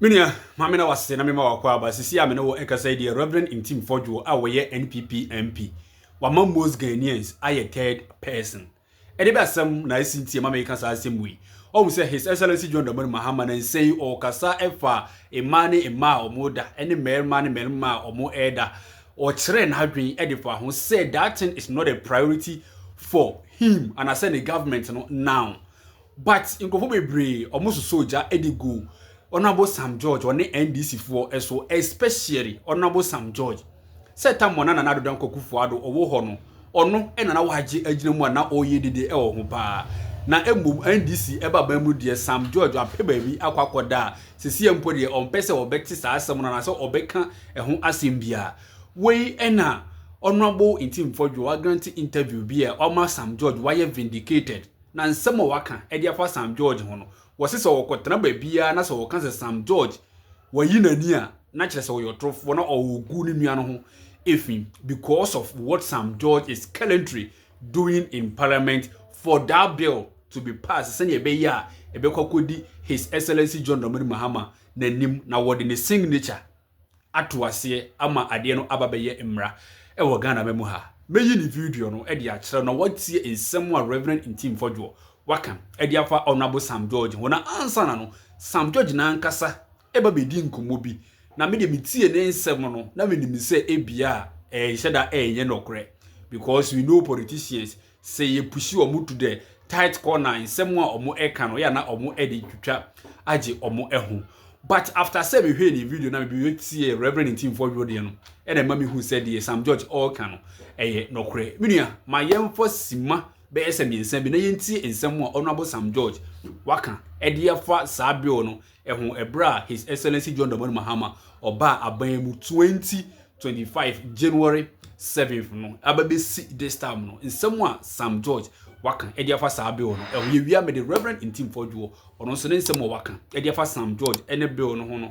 Minia, Mamina was saying, I'm a quaba, Sisi Amino Ekasa, the Reverend Ntim Fordjour, our NPP MP. Wamam most Ghanaians, I a third person. Ediba some nice in Tiamaikas as same way. Almost say His Excellency John Domin Mahaman and say, or Kasa Efa, a money, a ma or moda, any mere money, melma or more eda, or Tren Hadri Edifa, who said that thing is not a priority for him, and I said the government now. But in Kofobe, almost soldier Edigo. Honorable Sam George on the NDC for SO, especially Honorable Sam George. Set time one another don't cook for Ado or Wohono, or no, and an Awaji Ejinwa na oye de Hopa. Na Embu NDC eba bemu dear Sam George or Pebaby Aquaquada, Sisi Empodi on Pesa or Bectis as someone as or Becca and whom Asimbia. Way Enna, Honorable Ntim Fordjour granted interview beer, almost Sam George, why vindicated. Nan some waka, Edia for Sam George Hono. Was this or Quatramba Bia, and so can Sam George? Were you near naturally so your trough one or good miano if because of what Sam George is currently doing in Parliament for that bill to be passed, send a beya, a bekokudi, His Excellency John Domin Mahama, Nenim, now what in the signature Atuase, Ama Adiano Ababeye Emra, Ewagana Memuha. May you video no Edia Channel, now what's here is someone Reverend Ntim Fordjour. Waka, Ediafa Honorable Sam George, when I answer no, Sam George na nkasa, eba bedi nkumobi, na mede mitie ne nsem na me nim say ebia, sheda ye nokre, because we know politicians say ye pushi omu to the tight corner in someone omu eka no, ya na omu edi twitwa, aje omu ehu. But after say we hear the video, na we see Reverend Ntim Fordjour de no, and the mommy who said the Sam George all can nokre. Minia, my young first sima, be SM in Sambi, Nayanti in someone Honorable Sam George. Waka, Edia fa Sabiono, Ebra, His Excellency John Domin Mahama, or Ba Abayemu 2025, January 7th, no, Ababe see this time, no, in someone Sam George, Waka, Edia fa Sabiono, and we are made the Reverend Ntim Fordjour, or no, so some Waka, Edia fa Sam George, and a bill no,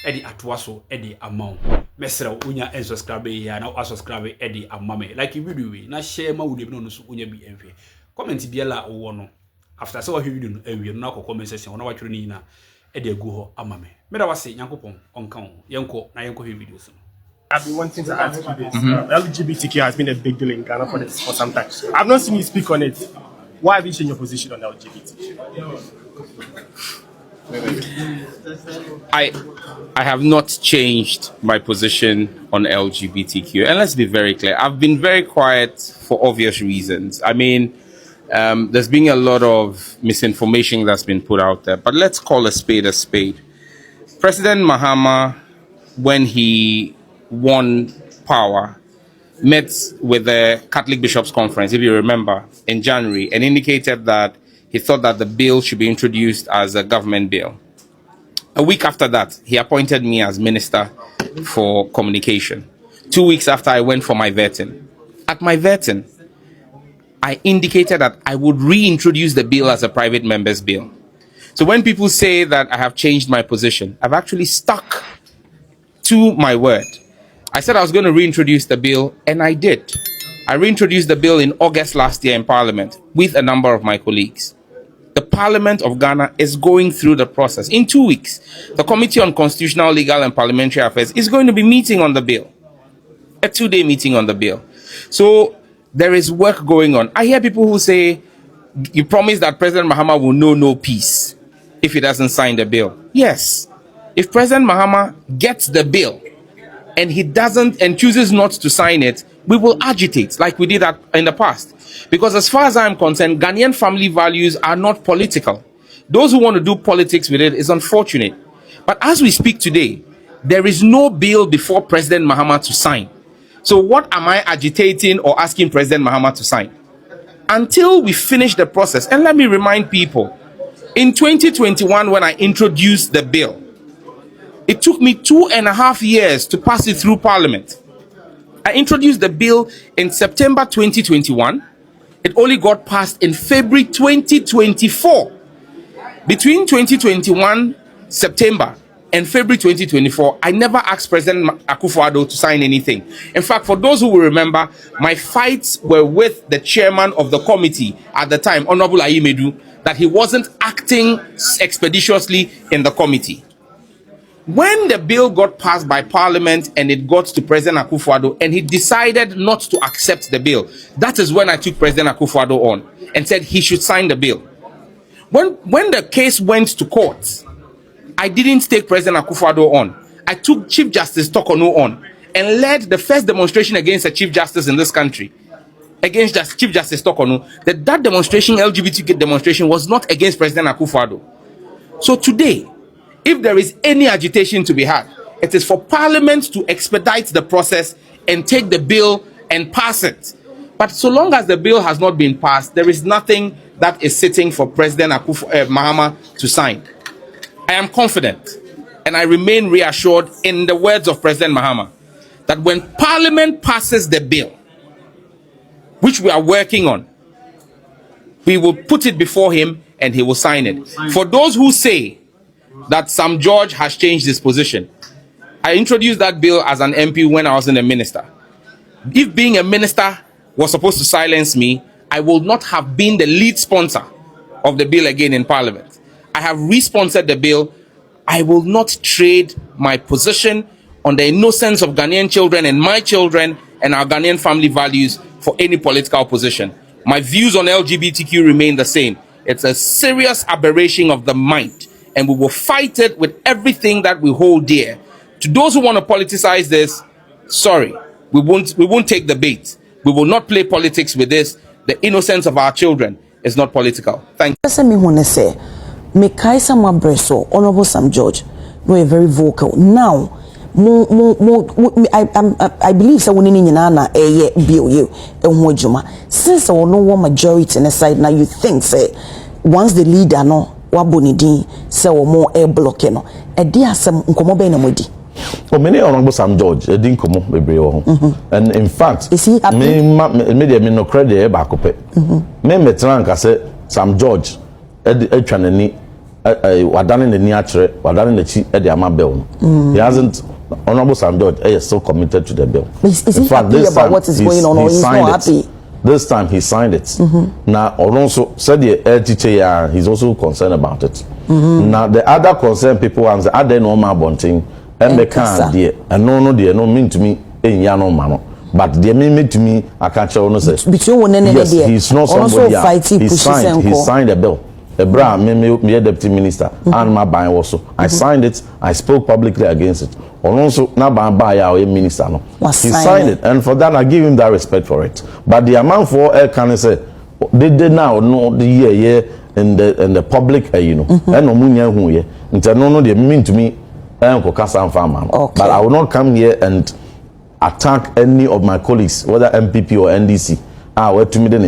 Eddie Atwaso, Eddie Amount. Mesra unya and subscribe here now subscribe Eddie Amame like you video we na share ma would no so unya bi enfe comment biala wo no after so video no ewie no akọ comment section na watwere ni na Eddie go ho Amame me da wase Yankopon onka ho yenko na yenko videos no. I've been wanting to ask you this. LGBTQ has been a big deal in Ghana for some time. I've not seen you speak on it. Why have you changed your position on LGBTQ? I have not changed my position on LGBTQ, and let's be very clear. I've been very quiet for obvious reasons. I mean, there's been a lot of misinformation that's been put out there, but let's call a spade a spade. President Mahama, when he won power, met with the Catholic Bishops' Conference, if you remember, in January, and indicated that he thought that the bill should be introduced as a government bill. A week after that, he appointed me as Minister for Communication. 2 weeks after I went for my vetting. At my vetting, I indicated that I would reintroduce the bill as a private member's bill. So when people say that I have changed my position, I've actually stuck to my word. I said I was going to reintroduce the bill, and I did. I reintroduced the bill in August last year in Parliament with a number of my colleagues. The Parliament of Ghana is going through the process. In 2 weeks, the Committee on Constitutional, Legal and Parliamentary Affairs is going to be meeting on the bill. A 2-day meeting on the bill. So there is work going on. I hear people who say, you promise that President Mahama will know no peace if he doesn't sign the bill. Yes. If President Mahama gets the bill and he doesn't and chooses not to sign it, we will agitate like we did that in the past. Because as far as I'm concerned, Ghanaian family values are not political. Those who want to do politics with it is unfortunate. But as we speak today, there is no bill before President Mahama to sign. So what am I agitating or asking President Mahama to sign? Until we finish the process, and let me remind people, in 2021 when I introduced the bill, it took me 2.5 years to pass it through Parliament. I introduced the bill in September 2021. It only got passed in February 2024. Between 2021 September and February 2024, I never asked President Akufo-Addo to sign anything. In fact, for those who will remember, my fights were with the chairman of the committee at the time, Honorable Ayimedu, that he wasn't acting expeditiously in the committee. When the bill got passed by Parliament and it got to President Akufo-Addo and he decided not to accept the bill, that is when I took President Akufo-Addo on and said he should sign the bill. When the case went to court, I didn't take President Akufo-Addo on. I took Chief Justice Tokono on and led the first demonstration against a Chief Justice in this country, against Chief Justice Tokono. That demonstration, LGBTQ demonstration, was not against President Akufo-Addo. So today, if there is any agitation to be had, it is for Parliament to expedite the process and take the bill and pass it. But so long as the bill has not been passed, there is nothing that is sitting for President Mahama to sign. I am confident and I remain reassured in the words of President Mahama that when Parliament passes the bill, which we are working on, we will put it before him and he will sign it. For those who say that Sam George has changed his position, I introduced that bill as an MP when I was in a minister. If being a minister was supposed to silence me, I will not have been the lead sponsor of the bill again in Parliament. I have re-sponsored the bill. I will not trade my position on the innocence of Ghanaian children and my children and our Ghanaian family values for any political position. My views on LGBTQ remain the same. It's a serious aberration of the mind, and we will fight it with everything that we hold dear. To those who want to politicize this, sorry, we won't take the bait. We will not play politics with this. The innocence of our children is not political. Thank you. Honorable Sam George, no, very vocal. Now, I believe so. When you na bill you since I no one majority in the side now, you think say once the leader no wabonidi say or more air blocking no a dear some unkomobe na modi. Oh, many Honorable Sam George, a dinkomo and in fact, is he happy? Me no credit bakope. Me metranka say Sam George a chaneni wadane the niatre wadane the chi e de amabel. He hasn't. Honorable Sam George is still committed to the bill. Is he happy about what is going on, or he's not happy? This time he signed it. Now, also said the LGTQ, he's also concerned about it. Now, the other concerned people are the other normal bunting, and they can't dear, and no, dear, no mean to me in Yano Mano. But they mean to me, I can't show no say. Yes, he's not somebody. He signed a bill. Ebra, me deputy minister, and my buy also. I signed it. I spoke publicly against it. Also, now by our minister, no. He signed it, and for that I give him that respect for it. But the amount for can I say they now know the year in the public, you know, and no munya who ye. No, they mean to me, but I will not come here and attack any of my colleagues, whether MPP or NDC. I will to me then I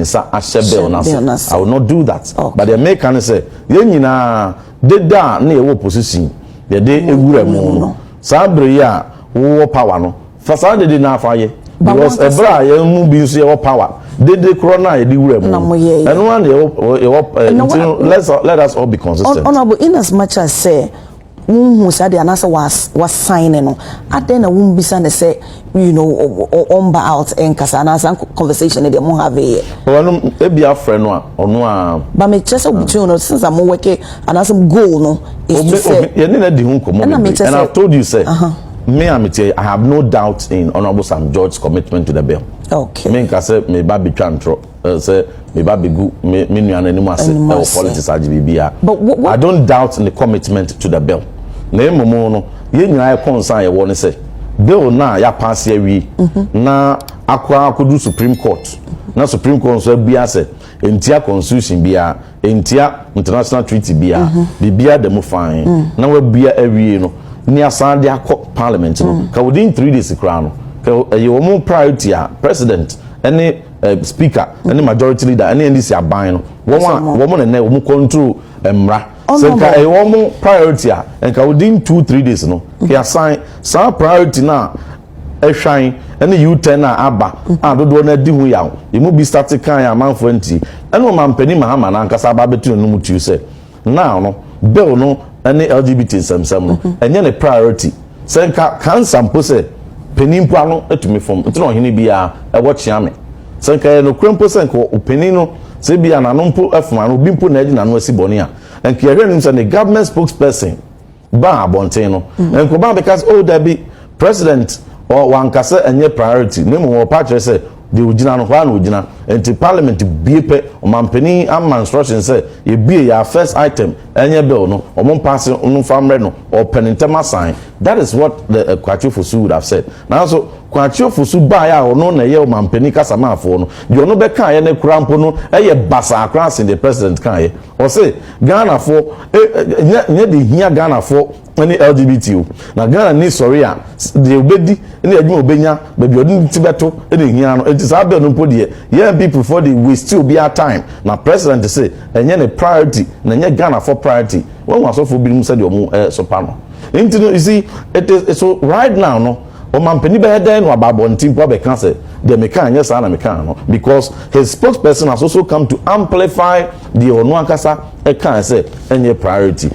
will not do that. But the American say, Yenina, they da near opposition, the day a woman. Sabre ya wo power no fasa de na afaye because ebra ya mu bi so your power de corona ye di wura mu and one let us all be consistent. Honorable, in as much as say who said the answer was signing no then won be say you know on out and kasana conversation they mo have here e be a friend no ono but me just between since I'm working and as goal no is to say and I've told you say me I have no doubt in Honorable Sam George's commitment to the bill. Okay, me can say me ba be twantro say me ba be gu me nuan animu ase politics agbibia, but I don't doubt in the commitment to the bill. Na emomo no ye nyina e concern ye won say bill na ya pass here wi na akwa akodu Supreme Court na Supreme Court so bia say entia constitution bia entia international treaty bia bibia dem fine na wa bia awie no ni asan de akọ Parliament no ka within 3 days kra no ka ye wo priority a president any speaker any majority leader any NDC aban no wo mo na wo control emra so ka e wo priority a and ka within 2-3 days no ka assign some priority na ehwan any U10 na aba dodo na di hu ya e mu bi start kan ya manfo anti ene o mampani Mahama na nkasa aba betu no mu tu say now no bill no any LGBT samsam no enye ne priority say kan sampo say penimpo ano etumi form ntino hene bia e wo chiame say kan no krempo say ko openi no say bia na no mpo afuma no bi mpo na edi na no asi boni a and Kieran him say the government spokesperson ba abonten no enkoba because oh there be president or wankasa enye priority nemu wo pa kire say de ogina no kwa na ogina enti parliament biepe omampani am instruction say ye bie ya first item enye bill no omon pass no famre no or penintema sign. That is what the Kwachofosu would have said. Now so Kwachofosu ba ya ono na ye omampani kasama afo no de ono be kan ye ne krampo no eye basa across in the president kan ye o say Ghana for nye de hia Ghana for any LGBTQ na Ghana ni sorry a de obedi ni adwuma obenya baby odin tibeto ene hia no it is abel no podie yeah people for the we still be our time na president say enye ne priority na enye Ghana for priority when was for bi mu say de omo sopano you see it's so right now no omampani be head no ababo Ntim po be can say the mekan yes na mekan no because his spokesperson has also come to amplify the onu akasa e can say enye priority.